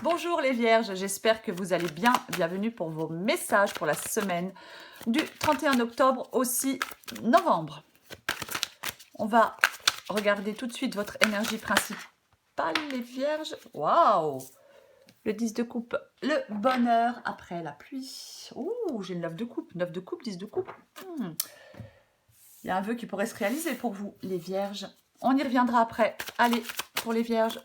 Bonjour les vierges, j'espère que vous allez bien. Bienvenue pour vos messages pour la semaine du 31 octobre au 6 novembre. On va regarder tout de suite votre énergie principale les vierges. Waouh! Le 10 de coupe, le bonheur après la pluie. Ouh, j'ai le 9 de coupe, 9 de coupe, 10 de coupe. Il y a un vœu qui pourrait se réaliser pour vous les vierges. On y reviendra après. Allez, pour les vierges,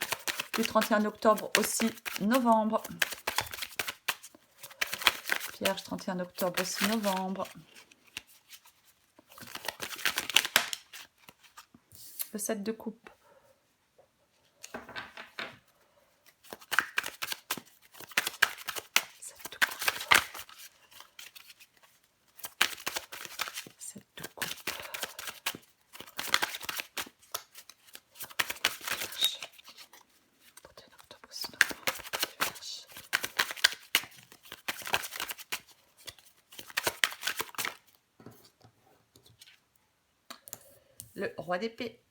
du 31 octobre au 6 novembre. Vierge, 31 octobre au 6 novembre. Le 7 de coupe. Le roi d'épée.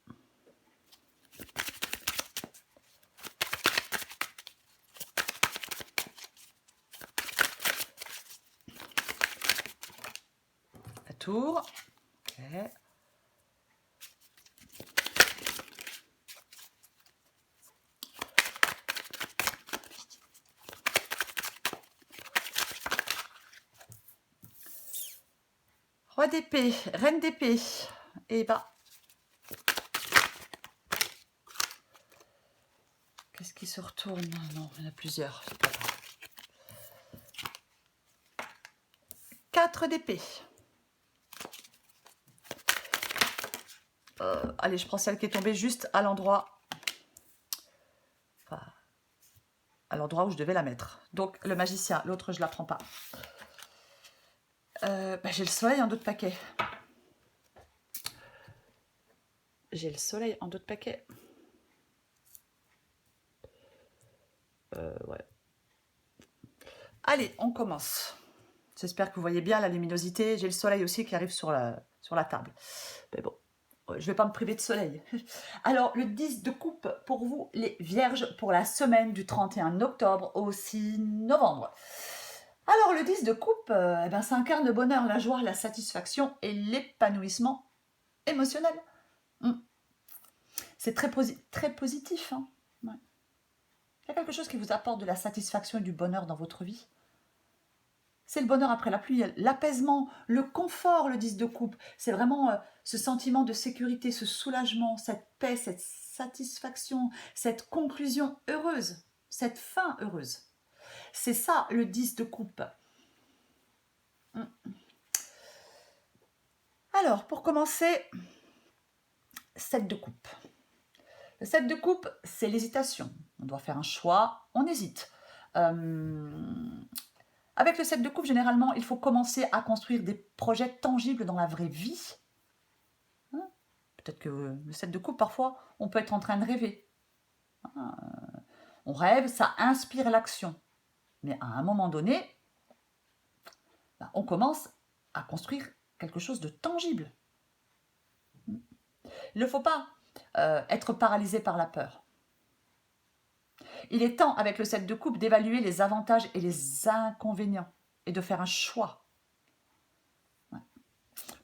La tour. Okay. Roi d'épée, reine d'épée. Et bah. Qu'est-ce qui se retourne? Non, il y en a plusieurs. 4 d'épée. Allez, je prends celle qui est tombée juste à l'endroit. Enfin, à l'endroit où je devais la mettre. Donc, le magicien. L'autre, je ne la prends pas. J'ai le soleil en d'autres paquets. J'ai le soleil en d'autres paquets. Ouais. Allez, on commence. J'espère que vous voyez bien la luminosité. J'ai le soleil aussi qui arrive sur la table. Mais bon, je ne vais pas me priver de soleil. Alors, le 10 de coupe pour vous, les vierges, pour la semaine du 31 octobre au 6 novembre. Alors, le 10 de coupe, ça incarne le bonheur, la joie, la satisfaction et l'épanouissement émotionnel. C'est très positif. Hein. Ouais. Il y a quelque chose qui vous apporte de la satisfaction et du bonheur dans votre vie. C'est le bonheur après la pluie, l'apaisement, le confort, le 10 de coupe. C'est vraiment ce sentiment de sécurité, ce soulagement, cette paix, cette satisfaction, cette conclusion heureuse, cette fin heureuse. C'est ça le 10 de coupe. Alors, pour commencer, 7 de coupe. Le 7 de coupe, c'est l'hésitation. On doit faire un choix, on hésite. Avec le 7 de coupe, généralement, il faut commencer à construire des projets tangibles dans la vraie vie. Peut-être que le 7 de coupe, parfois, on peut être en train de rêver. On rêve, ça inspire l'action. Mais à un moment donné, on commence à construire quelque chose de tangible. Il ne faut pas être paralysé par la peur. Il est temps, avec le 7 de coupe, d'évaluer les avantages et les inconvénients et de faire un choix.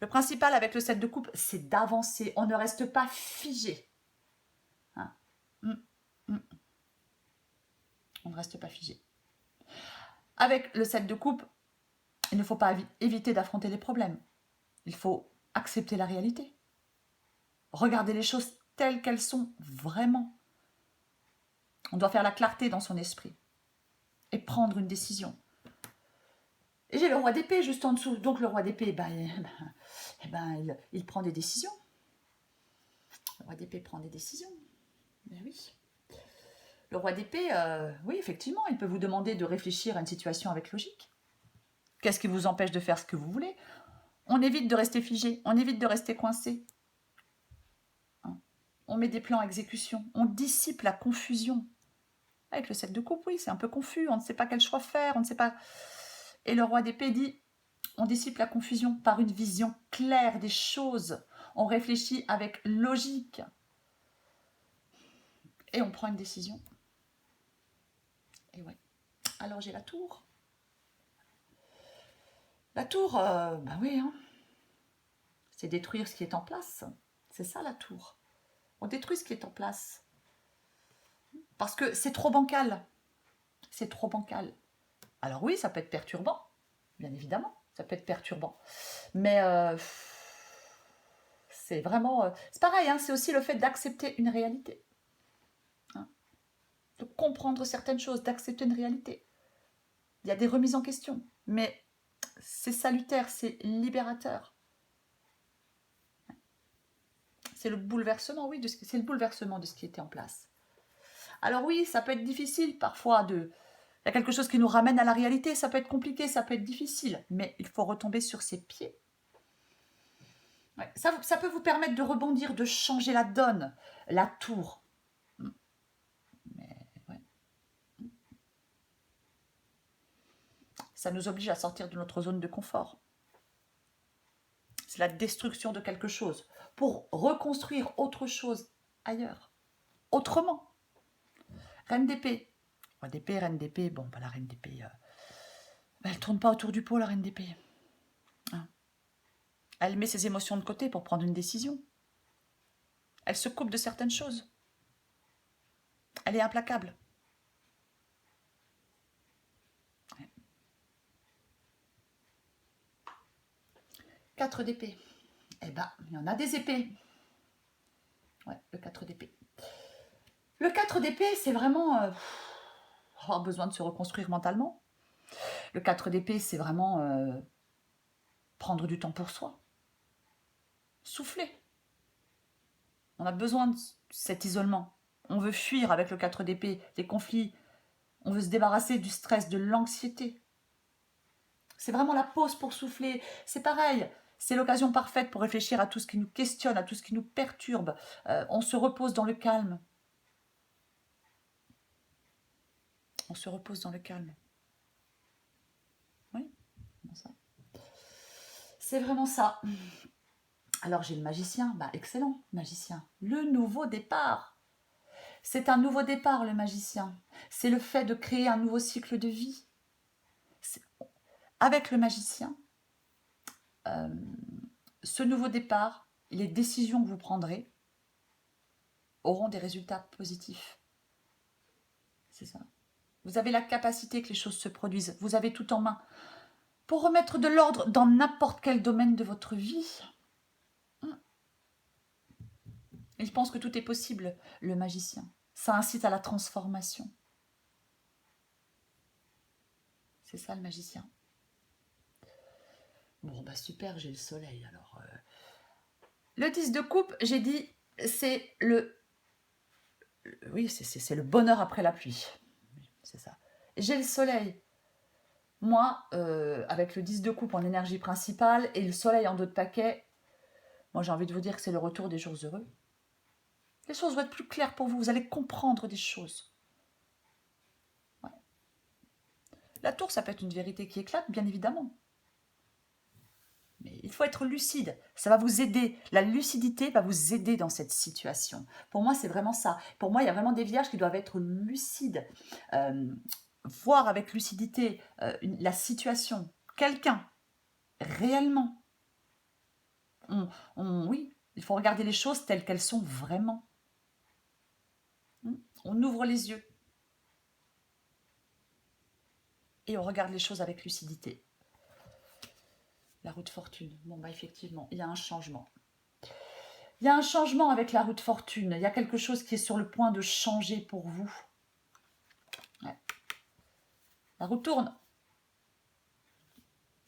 Le principal avec le 7 de coupe, c'est d'avancer. On ne reste pas figé. On ne reste pas figé. Avec le 7 de coupe, il ne faut pas éviter d'affronter les problèmes. Il faut accepter la réalité. Regarder les choses telles qu'elles sont vraiment. On doit faire la clarté dans son esprit et prendre une décision. Et j'ai le roi d'épée juste en dessous. Donc le roi d'épée, il prend des décisions. Le roi d'épée prend des décisions. Ben oui. Le roi d'épée, oui, effectivement, il peut vous demander de réfléchir à une situation avec logique. Qu'est-ce qui vous empêche de faire ce que vous voulez? On évite de rester figé, on évite de rester coincé. On met des plans à exécution, on dissipe la confusion. Avec le 7 de coupe, oui, c'est un peu confus, on ne sait pas quel choix faire, on ne sait pas... Et le roi d'épée dit, on dissipe la confusion par une vision claire des choses. On réfléchit avec logique. Et on prend une décision. Et ouais. Alors, j'ai la tour. La tour, bah oui, hein. C'est détruire ce qui est en place. C'est ça, la tour. On détruit ce qui est en place. Parce que c'est trop bancal. C'est trop bancal. Alors oui, ça peut être perturbant. Bien évidemment, ça peut être perturbant. Mais c'est vraiment... c'est pareil, hein, c'est aussi le fait d'accepter une réalité. Hein, de comprendre certaines choses, d'accepter une réalité. Il y a des remises en question. Mais c'est salutaire, c'est libérateur. C'est le bouleversement, oui, c'est le bouleversement de ce qui était en place. Alors oui, ça peut être difficile parfois de... Il y a quelque chose qui nous ramène à la réalité, ça peut être compliqué, ça peut être difficile, mais il faut retomber sur ses pieds. Ouais, ça peut vous permettre de rebondir, de changer la donne, la tour. Mais, ouais. Ça nous oblige à sortir de notre zone de confort. C'est la destruction de quelque chose pour reconstruire autre chose ailleurs, autrement. Reine d'épée. Roi d'épée, reine d'épée. Bon, bah, la reine d'épée, elle ne tourne pas autour du pot, la reine d'épée. Hein. Elle met ses émotions de côté pour prendre une décision. Elle se coupe de certaines choses. Elle est implacable. Ouais. 4 d'épée. Eh ben, il y en a des épées. Ouais, le 4 d'épée. Le 4 d'épée, c'est vraiment avoir besoin de se reconstruire mentalement. Le 4 d'épée, c'est vraiment prendre du temps pour soi. Souffler. On a besoin de cet isolement. On veut fuir avec le 4 d'épée des conflits. On veut se débarrasser du stress, de l'anxiété. C'est vraiment la pause pour souffler. C'est pareil. C'est l'occasion parfaite pour réfléchir à tout ce qui nous questionne, à tout ce qui nous perturbe. On se repose dans le calme. On se repose dans le calme. Oui, ça. C'est vraiment ça. Alors j'ai le magicien, bah excellent, magicien. Le nouveau départ. C'est un nouveau départ, le magicien. C'est le fait de créer un nouveau cycle de vie. Avec le magicien, ce nouveau départ, les décisions que vous prendrez auront des résultats positifs. C'est ça. Vous avez la capacité que les choses se produisent. Vous avez tout en main pour remettre de l'ordre dans n'importe quel domaine de votre vie. Il pense que tout est possible, le magicien. Ça incite à la transformation. C'est ça le magicien. Bon, bah super, j'ai le soleil alors. Le 10 de coupe, j'ai dit, c'est le... Oui, c'est le bonheur après la pluie. C'est ça. J'ai le soleil. Moi, avec le 10 de coupe en énergie principale et le soleil en dos de paquet, moi j'ai envie de vous dire que c'est le retour des jours heureux. Les choses vont être plus claires pour vous, vous allez comprendre des choses. Ouais. La tour, ça peut être une vérité qui éclate, bien évidemment. Mais il faut être lucide, ça va vous aider. La lucidité va vous aider dans cette situation. Pour moi, c'est vraiment ça. Pour moi, il y a vraiment des vierges qui doivent être lucides. Voir avec lucidité la situation, quelqu'un, réellement. Oui, il faut regarder les choses telles qu'elles sont vraiment. On ouvre les yeux. Et on regarde les choses avec lucidité. La roue de fortune. Bon, bah effectivement, il y a un changement. Il y a un changement avec la roue de fortune. Il y a quelque chose qui est sur le point de changer pour vous. Ouais. La roue tourne.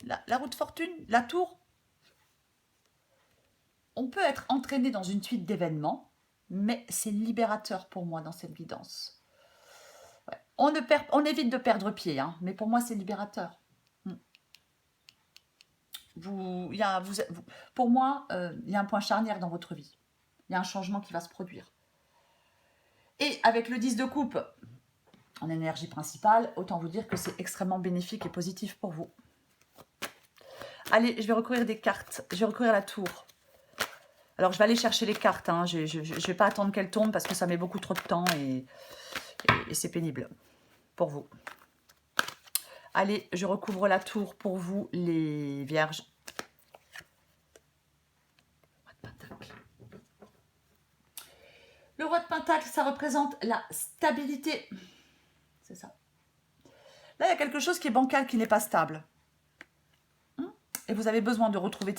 La roue de fortune, la tour. On peut être entraîné dans une suite d'événements, mais c'est libérateur pour moi dans cette guidance. Ouais. On évite de perdre pied, hein, mais pour moi, c'est libérateur. Pour moi, il y a un point charnière dans votre vie. Il y a un changement qui va se produire. Et avec le 10 de coupe en énergie principale, autant vous dire que c'est extrêmement bénéfique et positif pour vous. Allez, je vais recourir des cartes. Je vais recourir à la tour. Alors, je vais aller chercher les cartes. Hein. Je ne vais pas attendre qu'elles tombent parce que ça met beaucoup trop de temps et c'est pénible. pour vous. Allez, je recouvre la tour pour vous, les vierges. Le roi de Pentacle, ça représente la stabilité. C'est ça. Là, il y a quelque chose qui est bancal, qui n'est pas stable. Et vous avez besoin de retrouver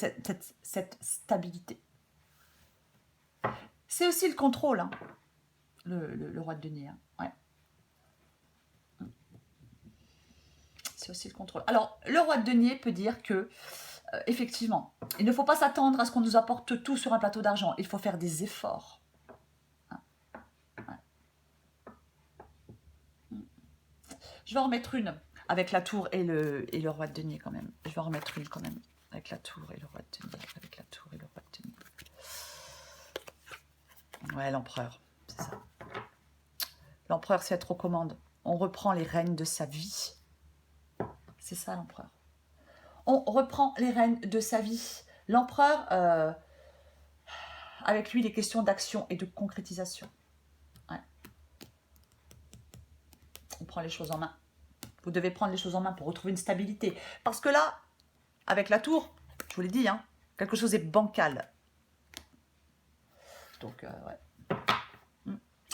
cette stabilité. C'est aussi le contrôle, hein, le roi de denier. Hein. Ouais. C'est aussi le contrôle. Alors, le roi de denier peut dire que, effectivement, il ne faut pas s'attendre à ce qu'on nous apporte tout sur un plateau d'argent. Il faut faire des efforts. Hein. Ouais. Je vais en remettre une avec la tour et le roi de denier quand même. Je vais en remettre une quand même avec la tour et le roi de denier. Avec la tour et le roi de denier. Ouais, l'empereur, c'est ça. L'empereur, c'est être aux commandes. On reprend les rênes de sa vie. C'est ça, l'empereur. On reprend les rênes de sa vie. L'empereur, avec lui, il est question d'action et de concrétisation. Ouais. On prend les choses en main. Vous devez prendre les choses en main pour retrouver une stabilité. Parce que là, avec la tour, je vous l'ai dit, hein, quelque chose est bancal. Donc, ouais.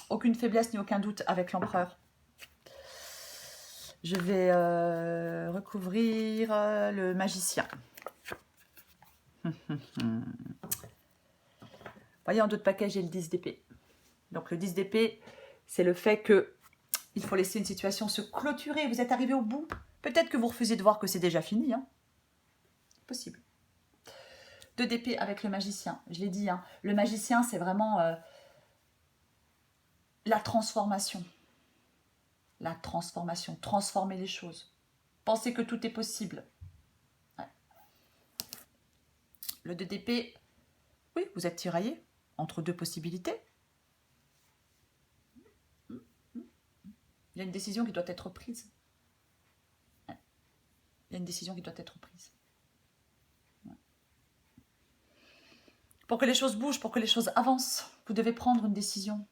Aucune faiblesse ni aucun doute avec l'empereur. Je vais recouvrir le magicien. Voyez, en dos de paquet, j'ai le 10 d'épée. Donc, le 10 d'épée, c'est le fait que il faut laisser une situation se clôturer. Vous êtes arrivé au bout. Peut-être que vous refusez de voir que c'est déjà fini. Hein. Possible. 2 d'épée avec le magicien. Je l'ai dit, hein. Le magicien, c'est vraiment la transformation. La transformation. Transformer les choses. Pensez que tout est possible. Ouais. Le 2 d'épée, oui, vous êtes tiraillé entre deux possibilités. Il y a une décision qui doit être prise. Ouais. Il y a une décision qui doit être prise. Ouais. Pour que les choses bougent, pour que les choses avancent, vous devez prendre une décision.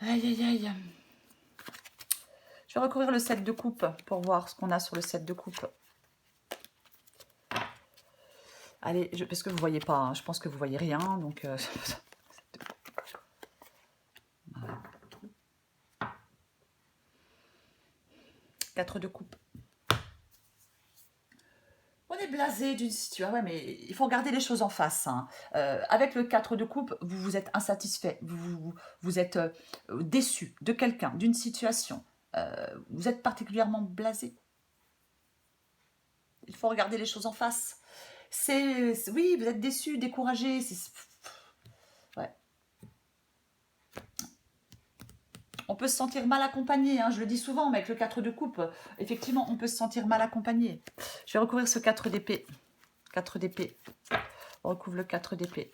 Aïe, aïe, aïe. Je vais recouvrir le 7 de coupe pour voir ce qu'on a sur le 7 de coupe. Allez, parce que vous ne voyez pas, hein, je pense que vous ne voyez rien, donc... Voilà. 4 de coupe. On est blasé d'une situation, ouais, mais il faut regarder les choses en face. Hein. Avec le 4 de coupe, vous êtes insatisfait, vous êtes déçu de quelqu'un, d'une situation. Vous êtes particulièrement blasé. Il faut regarder les choses en face. Oui, vous êtes déçu, découragé. Ouais. On peut se sentir mal accompagné, hein, je le dis souvent, mais avec le 4 de coupe, effectivement, on peut se sentir mal accompagné. Je vais recouvrir ce 4 d'épée. 4 d'épée. On recouvre le 4 d'épée.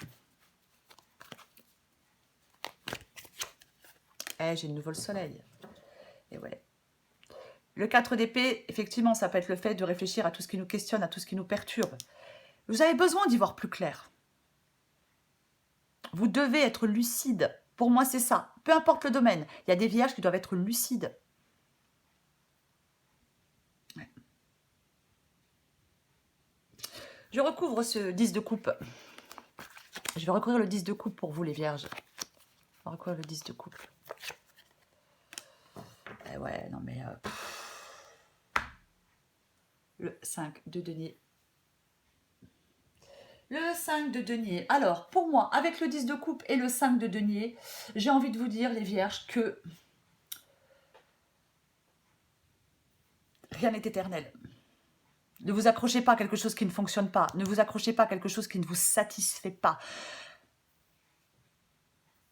J'ai de nouveau le soleil. Et ouais. Le 4 d'épée, effectivement, ça peut être le fait de réfléchir à tout ce qui nous questionne, à tout ce qui nous perturbe. Vous avez besoin d'y voir plus clair. Vous devez être lucide. Pour moi, c'est ça. Peu importe le domaine. Il y a des vierges qui doivent être lucides. Ouais. Je recouvre ce 10 de coupe. Je vais recouvrir le 10 de coupe pour vous, les vierges. On va recouvrir le 10 de coupe. Eh ouais, non mais... Le 5 de denier. Le 5 de denier. Alors, pour moi, avec le 10 de coupe et le 5 de denier, j'ai envie de vous dire, les vierges, que rien n'est éternel. Ne vous accrochez pas à quelque chose qui ne fonctionne pas. Ne vous accrochez pas à quelque chose qui ne vous satisfait pas.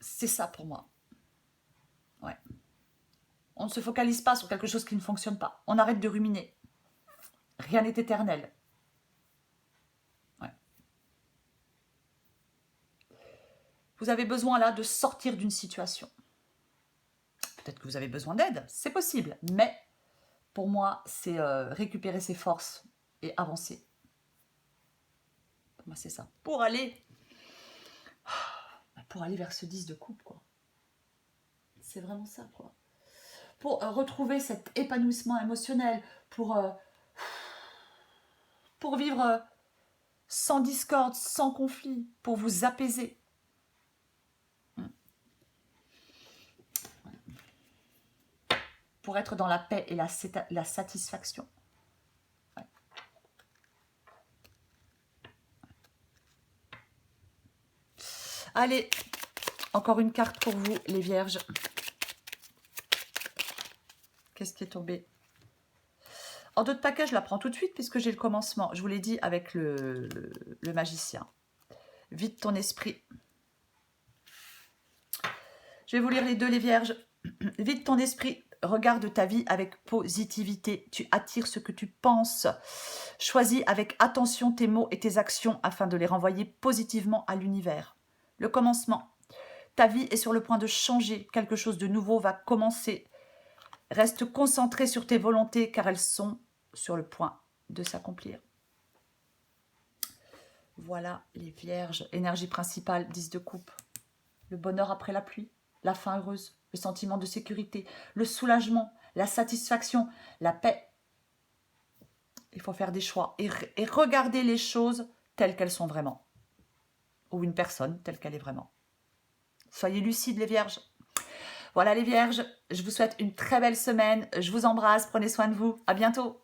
C'est ça pour moi. Ouais. On ne se focalise pas sur quelque chose qui ne fonctionne pas. On arrête de ruminer. Rien n'est éternel. Ouais. Vous avez besoin là de sortir d'une situation. Peut-être que vous avez besoin d'aide, c'est possible. Mais pour moi, c'est récupérer ses forces et avancer. Pour moi, c'est ça. Pour aller vers ce 10 de coupe, quoi. C'est vraiment ça, quoi. Pour retrouver cet épanouissement émotionnel, pour vivre sans discorde, sans conflit, pour vous apaiser. Pour être dans la paix et la satisfaction. Ouais. Allez, encore une carte pour vous, les vierges. Qu'est-ce qui est tombé? En d'autres paquets, je la prends tout de suite puisque j'ai le commencement. Je vous l'ai dit avec le magicien. Vide ton esprit. Je vais vous lire les deux, les vierges. Vide ton esprit. Regarde ta vie avec positivité. Tu attires ce que tu penses. Choisis avec attention tes mots et tes actions afin de les renvoyer positivement à l'univers. Le commencement. Ta vie est sur le point de changer. Quelque chose de nouveau va commencer. Reste concentré sur tes volontés car elles sont sur le point de s'accomplir. Voilà les vierges. Énergie principale, 10 de coupe. Le bonheur après la pluie. La fin heureuse. Le sentiment de sécurité. Le soulagement. La satisfaction. La paix. Il faut faire des choix et regarder les choses telles qu'elles sont vraiment. Ou une personne telle qu'elle est vraiment. Soyez lucides les vierges. Voilà les vierges, je vous souhaite une très belle semaine. Je vous embrasse, prenez soin de vous. À bientôt.